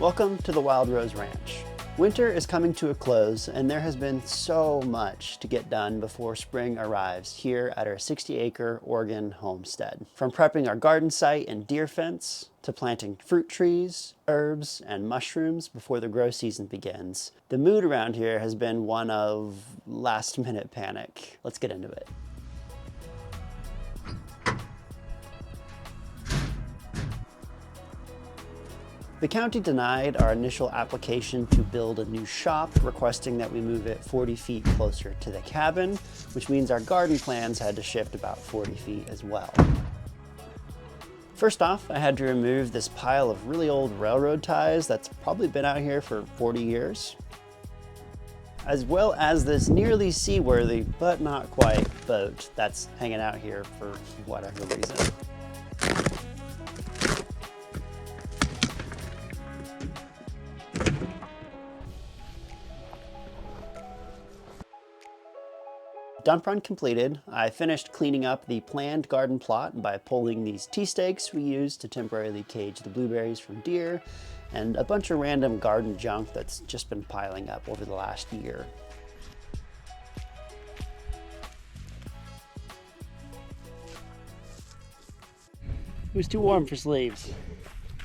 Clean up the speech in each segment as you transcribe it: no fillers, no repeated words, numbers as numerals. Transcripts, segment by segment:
Welcome to the Wild Rose Ranch. Winter is coming to a close and there has been so much to get done before spring arrives here at our 60-acre Oregon homestead. From prepping our garden site and deer fence to planting fruit trees, herbs, and mushrooms before the grow season begins. The mood around here has been one of last-minute panic. Let's get into it. The county denied our initial application to build a new shop, requesting that we move it 40 feet closer to the cabin, which means our garden plans had to shift about 40 feet as well. First off, I had to remove this pile of really old railroad ties that's probably been out here for 40 years, as well as this nearly seaworthy, but not quite, boat that's hanging out here for whatever reason. Dump run completed, I finished cleaning up the planned garden plot by pulling these tea stakes we used to temporarily cage the blueberries from deer, and a bunch of random garden junk that's just been piling up over the last year. It was too warm for sleeves.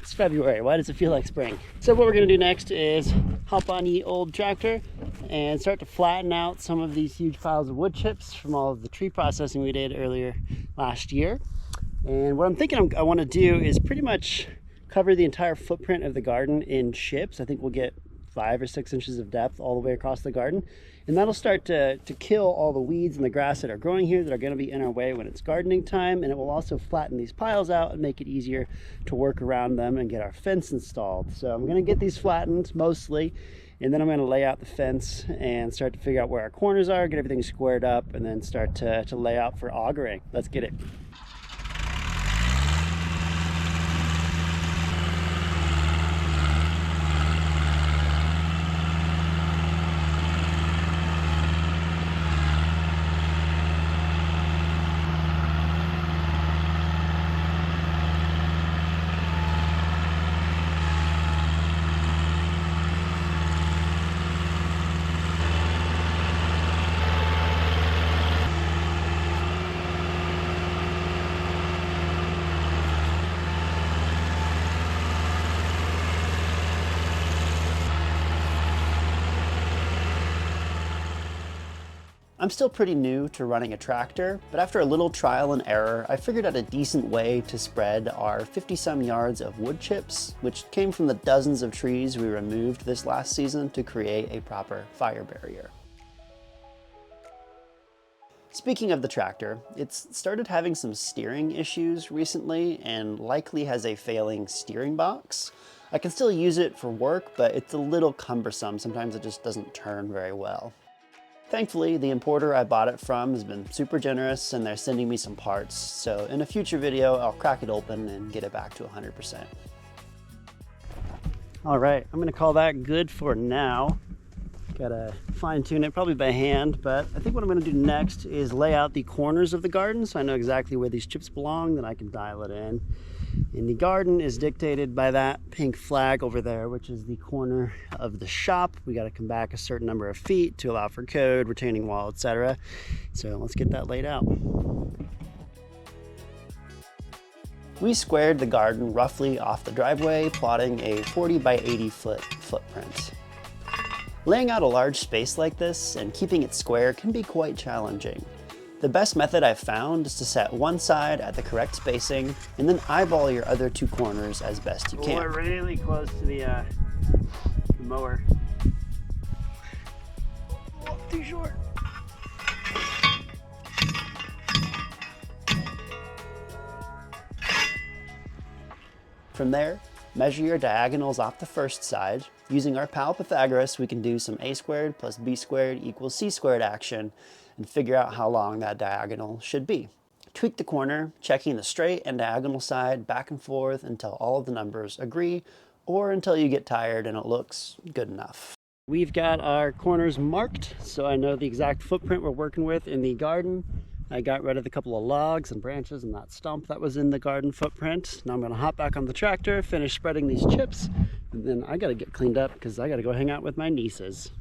It's February, why does it feel like spring? So what we're gonna do next is hop on the old tractor and start to flatten out some of these huge piles of wood chips from all of the tree processing we did earlier last year. And what I'm thinking I want to do is pretty much cover the entire footprint of the garden in chips. I think we'll get 5 or 6 inches of depth all the way across the garden. And that'll start to kill all the weeds and the grass that are growing here that are going to be in our way when it's gardening time. And it will also flatten these piles out and make it easier to work around them and get our fence installed. So I'm going to get these flattened mostly, and then I'm going to lay out the fence and start to figure out where our corners are, get everything squared up, and then start to lay out for augering. Let's get it. I'm still pretty new to running a tractor, but after a little trial and error, I figured out a decent way to spread our 50-some yards of wood chips, which came from the dozens of trees we removed this last season to create a proper fire barrier. Speaking of the tractor, it's started having some steering issues recently and likely has a failing steering box. I can still use it for work, but it's a little cumbersome. Sometimes it just doesn't turn very well. Thankfully, the importer I bought it from has been super generous and they're sending me some parts. So in a future video, I'll crack it open and get it back to 100%. All right, I'm gonna call that good for now. Gotta fine tune it probably by hand, but I think what I'm gonna do next is lay out the corners of the garden so I know exactly where these chips belong, then I can dial it in. And the garden is dictated by that pink flag over there, which is the corner of the shop. We got to come back a certain number of feet to allow for code, retaining wall, etc. So let's get that laid out. We squared the garden roughly off the driveway, plotting a 40 by 80 foot footprint. Laying out a large space like this and keeping it square can be quite challenging. The best method I've found is to set one side at the correct spacing and then eyeball your other 2 corners as best you can. We're really close to the mower. Oh, too short. From there, measure your diagonals off the first side. Using our pal Pythagoras, we can do some a squared plus b squared equals c squared action and figure out how long that diagonal should be. Tweak the corner, checking the straight and diagonal side back and forth until all of the numbers agree, or until you get tired and it looks good enough. We've got our corners marked, so I know the exact footprint we're working with in the garden. I got rid of a couple of logs and branches and that stump that was in the garden footprint. Now I'm gonna hop back on the tractor, finish spreading these chips, And then I gotta get cleaned up because I gotta go hang out with my nieces.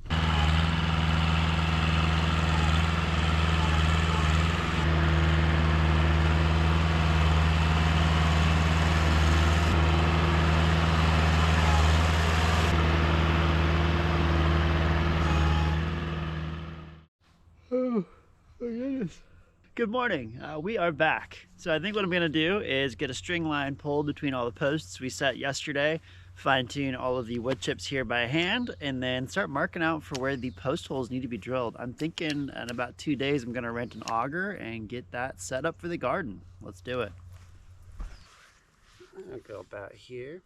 Oh my goodness. Good morning. We are back. So I think what I'm gonna do is get a string line pulled between all the posts we set yesterday, fine tune all of the wood chips here by hand, and then start marking out for where the post holes need to be drilled. I'm thinking in about 2 days I'm gonna rent an auger and get that set up for the garden. Let's do it. I'll go about here.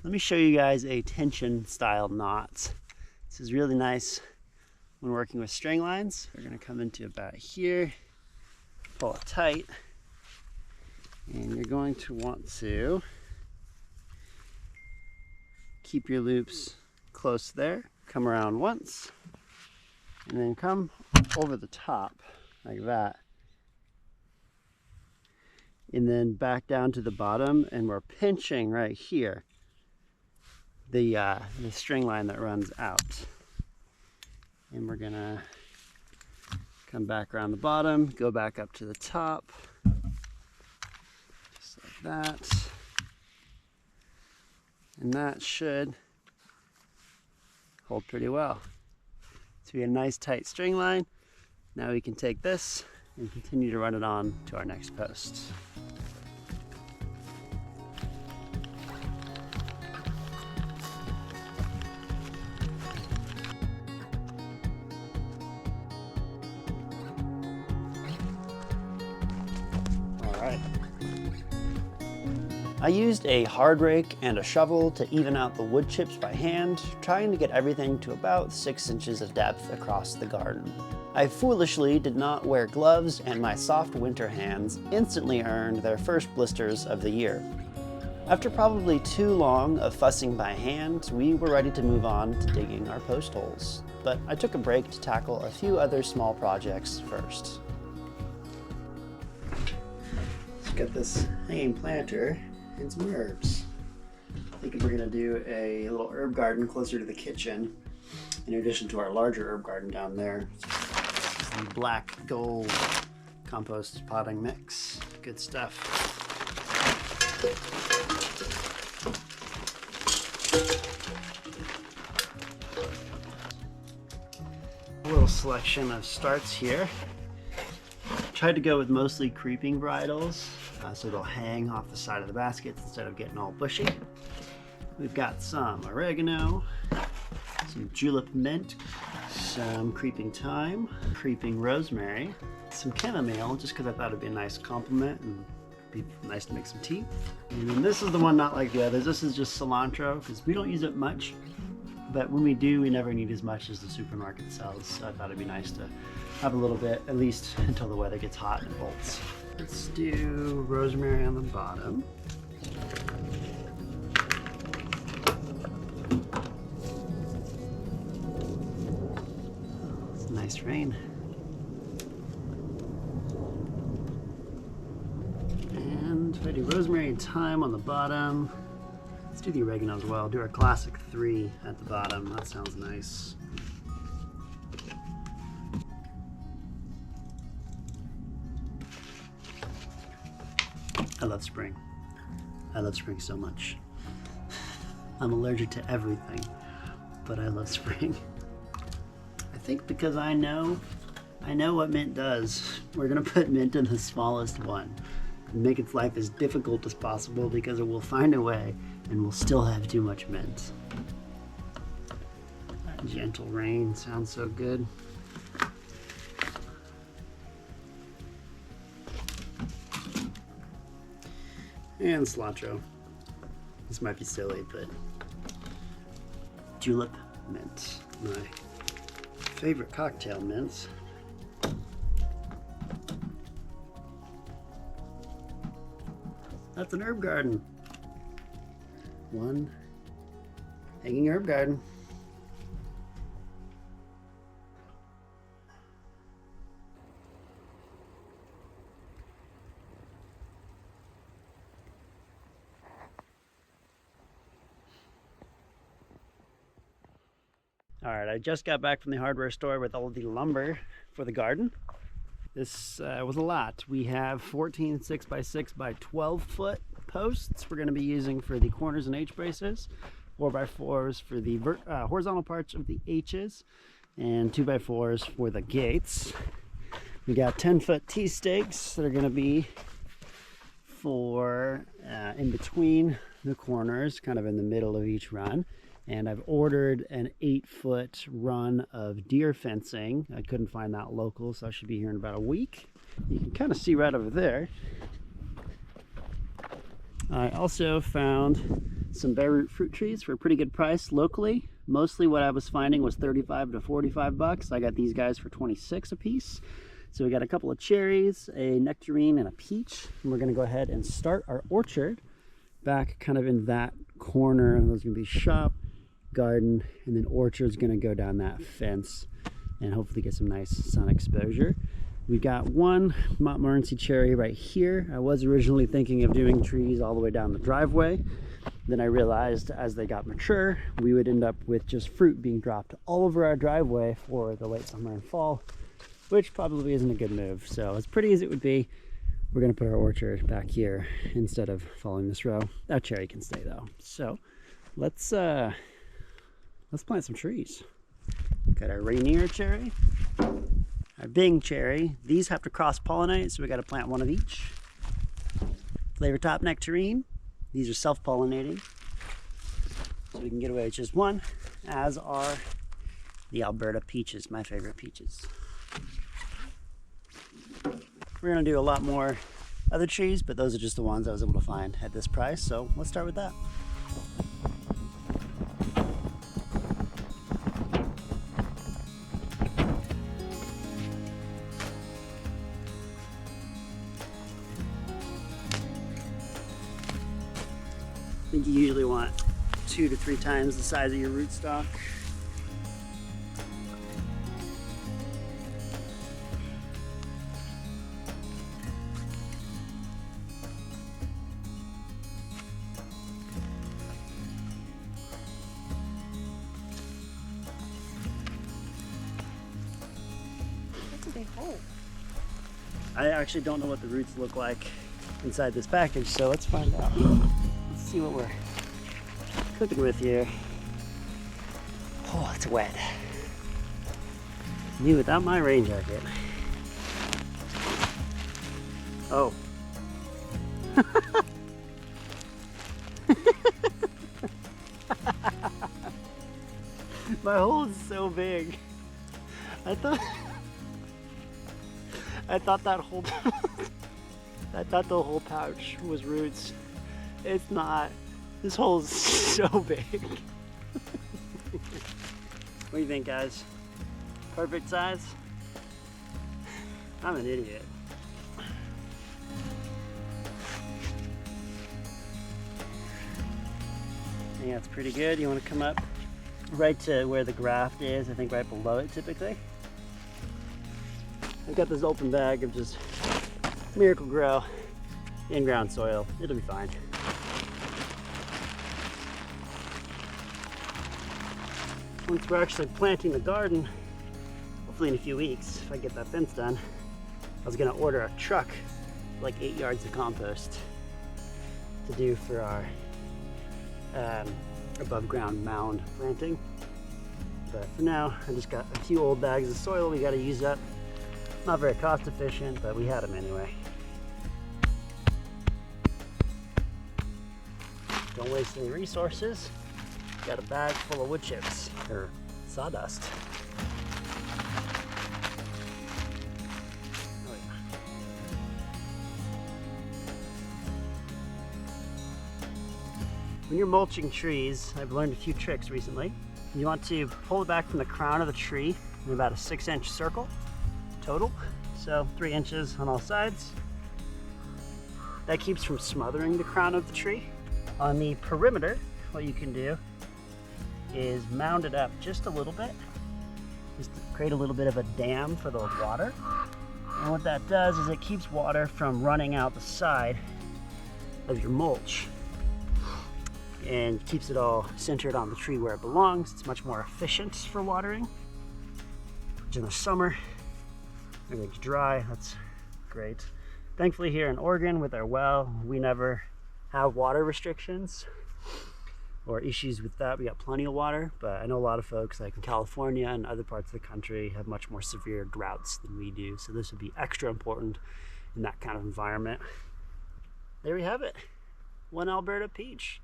Let me show you guys a tension style knot. This is really nice when working with string lines. We're gonna come into about here, pull it tight, and you're going to want to keep your loops close there. Come around once, and then come over the top like that. And then back down to the bottom, and we're pinching right here the string line that runs out. And we're gonna come back around the bottom, go back up to the top, just like that. And that should hold pretty well. So we get a nice tight string line. Now we can take this and continue to run it on to our next post. I used a hard rake and a shovel to even out the wood chips by hand, trying to get everything to about 6 inches of depth across the garden. I foolishly did not wear gloves, and my soft winter hands instantly earned their first blisters of the year. After probably too long of fussing by hand, we were ready to move on to digging our post holes. But I took a break to tackle a few other small projects first. Let's get this hanging planter and some herbs. Thinking we're gonna do a little herb garden closer to the kitchen, in addition to our larger herb garden down there. Some black gold compost potting mix. Good stuff. A little selection of starts here. Tried to go with mostly creeping varietals, so they'll hang off the side of the baskets instead of getting all bushy. We've got some oregano, some julep mint, some creeping thyme, creeping rosemary, some chamomile, just because I thought it'd be a nice complement and be nice to make some tea. And then this is the one not like the others. This is just cilantro, because we don't use it much, but when we do, we never need as much as the supermarket sells. So I thought it'd be nice to have a little bit, at least until the weather gets hot and it bolts. Let's do rosemary on the bottom. Oh, it's a nice rain. And if I do rosemary and thyme on the bottom, let's do the oregano as well. Do our classic 3 at the bottom. That sounds nice. I love spring. I love spring so much. I'm allergic to everything, but I love spring. I think because I know what mint does. We're gonna put mint in the smallest one and make its life as difficult as possible, because it will find a way and we'll still have too much mint. That gentle rain sounds so good. And cilantro. This might be silly, but julep mint, my favorite cocktail mints. That's an herb garden. One hanging herb garden. All right, I just got back from the hardware store with all the lumber for the garden. This was a lot. We have 14 6x6 by 12 foot posts we're going to be using for the corners and H braces, 4x4s for the horizontal parts of the H's, and 2x4s for the gates. We got 10-foot T-stakes that are going to be for in between the corners, kind of in the middle of each run. And I've ordered an 8-foot run of deer fencing. I couldn't find that local, so I should be here in about a week. You can kind of see right over there. I also found some bare root fruit trees for a pretty good price locally. Mostly what I was finding was 35 to 45 bucks. I got these guys for 26 a piece. So we got a couple of cherries, a nectarine, and a peach. And we're gonna go ahead and start our orchard back kind of in that corner. And there's gonna be shop, garden, and then orchard's gonna go down that fence and hopefully get some nice sun exposure. We got one Montmorency cherry right here. I was originally thinking of doing trees all the way down the driveway. Then I realized as they got mature, we would end up with just fruit being dropped all over our driveway for the late summer and fall, which probably isn't a good move. So as pretty as it would be, we're gonna put our orchard back here instead of following this row. That cherry can stay though. So let's plant some trees. Got our Rainier cherry, our Bing cherry. These have to cross-pollinate, so we got to plant one of each. Flavor top nectarine. These are self-pollinating, so we can get away with just one, as are the Alberta peaches, my favorite peaches. We're gonna do a lot more other trees, but those are just the ones I was able to find at this price, so let's start with that. I think you usually want 2 to 3 times the size of your rootstock. That's a big hole. I actually don't know what the roots look like inside this package, so let's find out. Let's see what we're cooking with here. Oh, it's wet. Me without my rain jacket. Oh. My hole is so big. I thought that whole I thought the whole pouch was roots. It's not. This hole is so big. What do you think, guys? Perfect size? I'm an idiot. I think that's pretty good. You want to come up right to where the graft is, I think right below it typically. I've got this open bag of just Miracle Grow in-ground soil. It'll be fine. Once we're actually planting the garden, hopefully in a few weeks, if I get that fence done, I was gonna order a truck, like 8 yards of compost to do for our above ground mound planting. But for now, I just got a few old bags of soil we gotta use up. Not very cost efficient, but we had them anyway. Don't waste any resources. Got a bag full of wood chips, or sawdust. Oh, yeah. When you're mulching trees, I've learned a few tricks recently. You want to pull it back from the crown of the tree in about a 6-inch circle total. So 3 inches on all sides. That keeps from smothering the crown of the tree. On the perimeter, what you can do is mound it up just a little bit, just to create a little bit of a dam for the water. And what that does is it keeps water from running out the side of your mulch. and keeps it all centered on the tree where it belongs. It's much more efficient for watering. Which in the summer, everything's dry. That's great. Thankfully here in Oregon with our well, we never have water restrictions or issues with that. We got plenty of water, but I know a lot of folks like in California and other parts of the country have much more severe droughts than we do. So this would be extra important in that kind of environment. There we have it. One Alberta peach.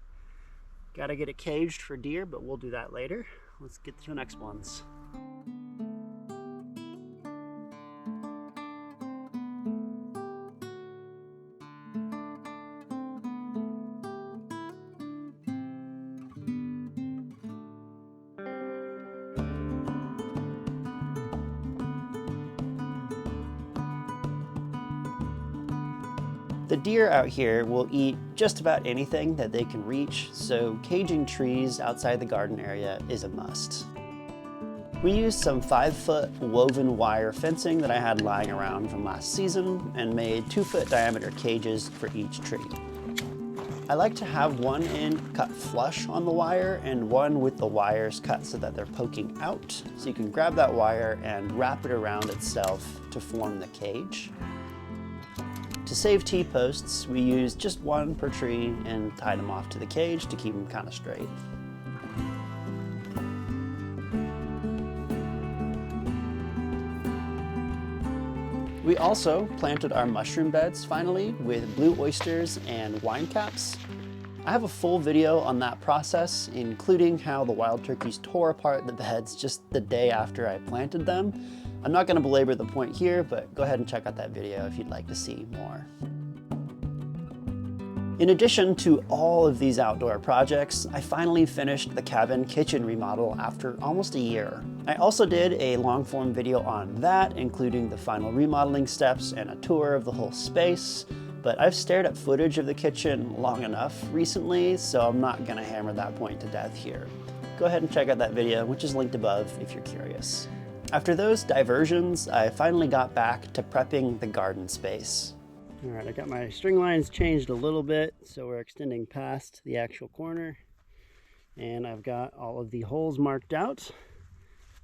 Got to get it caged for deer, but we'll do that later. Let's get to the next ones. The deer out here will eat just about anything that they can reach, so caging trees outside the garden area is a must. We used some 5-foot woven wire fencing that I had lying around from last season and made 2-foot diameter cages for each tree. I like to have one end cut flush on the wire and one with the wires cut so that they're poking out, so you can grab that wire and wrap it around itself to form the cage. To save T-posts, we used just one per tree and tied them off to the cage to keep them kind of straight. We also planted our mushroom beds finally with blue oysters and wine caps. I have a full video on that process, including how the wild turkeys tore apart the beds just the day after I planted them. I'm not going to belabor the point here, but go ahead and check out that video if you'd like to see more. In addition to all of these outdoor projects, I finally finished the cabin kitchen remodel after almost a year. I also did a long-form video on that, including the final remodeling steps and a tour of the whole space, but I've stared at footage of the kitchen long enough recently, so I'm not going to hammer that point to death here. Go ahead and check out that video, which is linked above if you're curious. After those diversions, I finally got back to prepping the garden space. All right, I got my string lines changed a little bit, so we're extending past the actual corner. And I've got all of the holes marked out.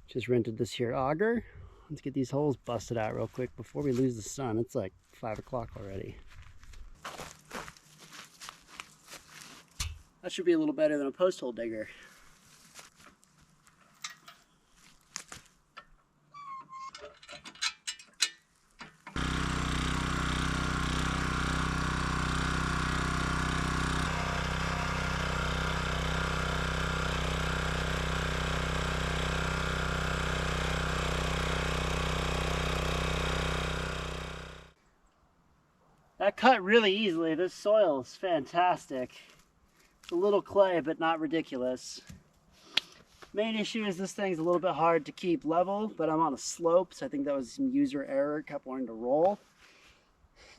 Just rented this here auger. Let's get these holes busted out real quick before we lose the sun. It's like 5 o'clock already. That should be a little better than a post hole digger. That cut really easily. This soil is fantastic. It's a little clay, but not ridiculous. Main issue is this thing's a little bit hard to keep level, but I'm on a slope, so I think that was some user error. It kept wanting to roll.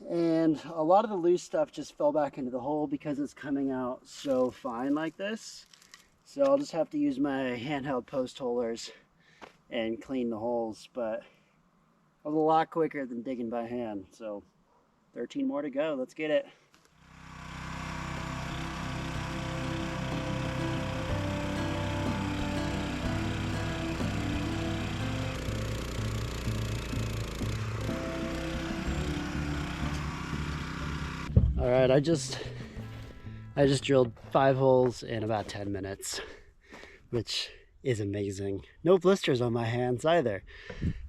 And a lot of the loose stuff just fell back into the hole because it's coming out so fine like this. So I'll just have to use my handheld post holers and clean the holes, but it was a lot quicker than digging by hand. So 13 more to go. Let's get it. All right, I just drilled 5 holes in about 10 minutes, which is amazing. No blisters on my hands either.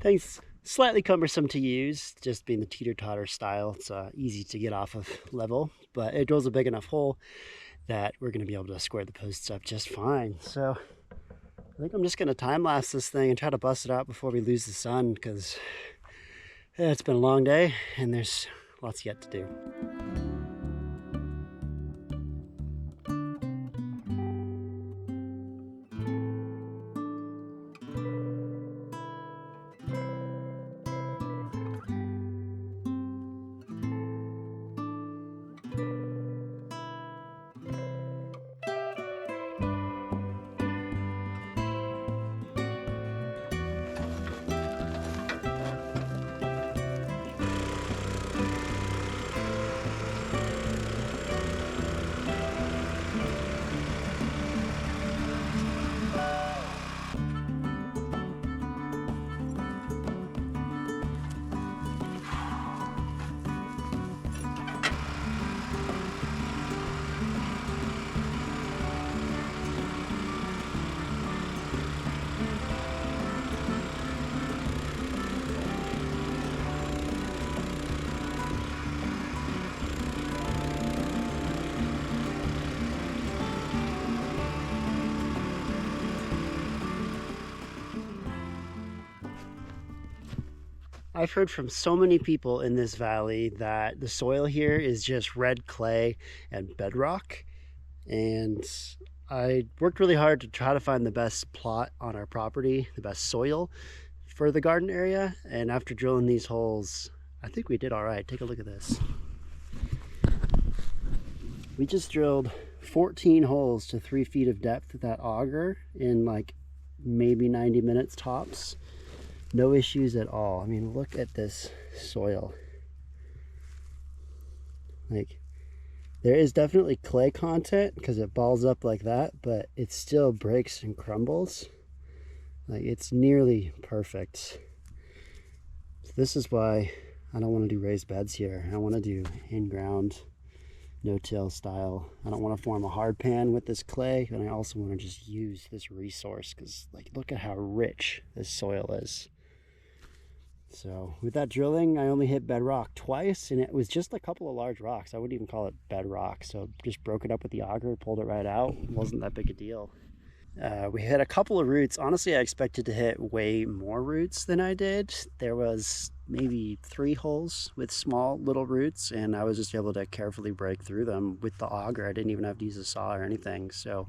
Things slightly cumbersome to use, just being the teeter-totter style. It's easy to get off of level, but it drills a big enough hole that we're going to be able to square the posts up just fine. So I think I'm just going to time-lapse this thing and try to bust it out before we lose the sun, because it's been a long day and there's lots yet to do. I've heard from so many people in this valley that the soil here is just red clay and bedrock. And I worked really hard to try to find the best plot on our property, the best soil for the garden area. And after drilling these holes, I think we did all right. Take a look at this. We just drilled 14 holes to 3 feet of depth with that auger in like maybe 90 minutes tops. No issues at all. I mean, look at this soil. Like, there is definitely clay content because it balls up like that, but it still breaks and crumbles. Like, it's nearly perfect. So this is why I don't want to do raised beds here. I want to do in-ground, no-till style. I don't want to form a hard pan with this clay, and I also want to just use this resource because, like, look at how rich this soil is. So with that drilling, I only hit bedrock twice, and it was just a couple of large rocks. I wouldn't even call it bedrock. So just broke it up with the auger, pulled it right out. It wasn't that big a deal. We hit a couple of roots. Honestly, I expected to hit way more roots than I did. There was maybe 3 holes with small little roots, and I was just able to carefully break through them with the auger. I didn't even have to use a saw or anything. So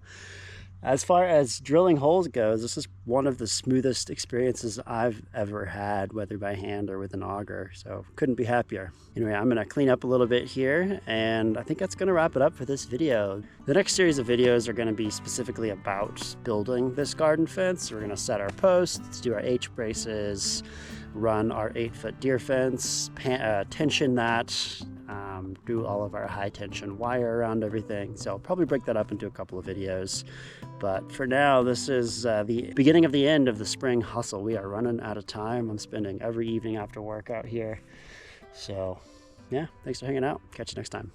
as far as drilling holes goes, this is one of the smoothest experiences I've ever had, whether by hand or with an auger. So couldn't be happier. Anyway, I'm gonna clean up a little bit here, and I think that's gonna wrap it up for this video. The next series of videos are gonna be specifically about building this garden fence. We're gonna set our posts, do our H braces, run our 8-foot deer fence, tension that, do all of our high tension wire around everything. So I'll probably break that up into a couple of videos. But for now, this is the beginning of the end of the spring hustle. We are running out of time. I'm spending every evening after work out here. So yeah, thanks for hanging out. Catch you next time.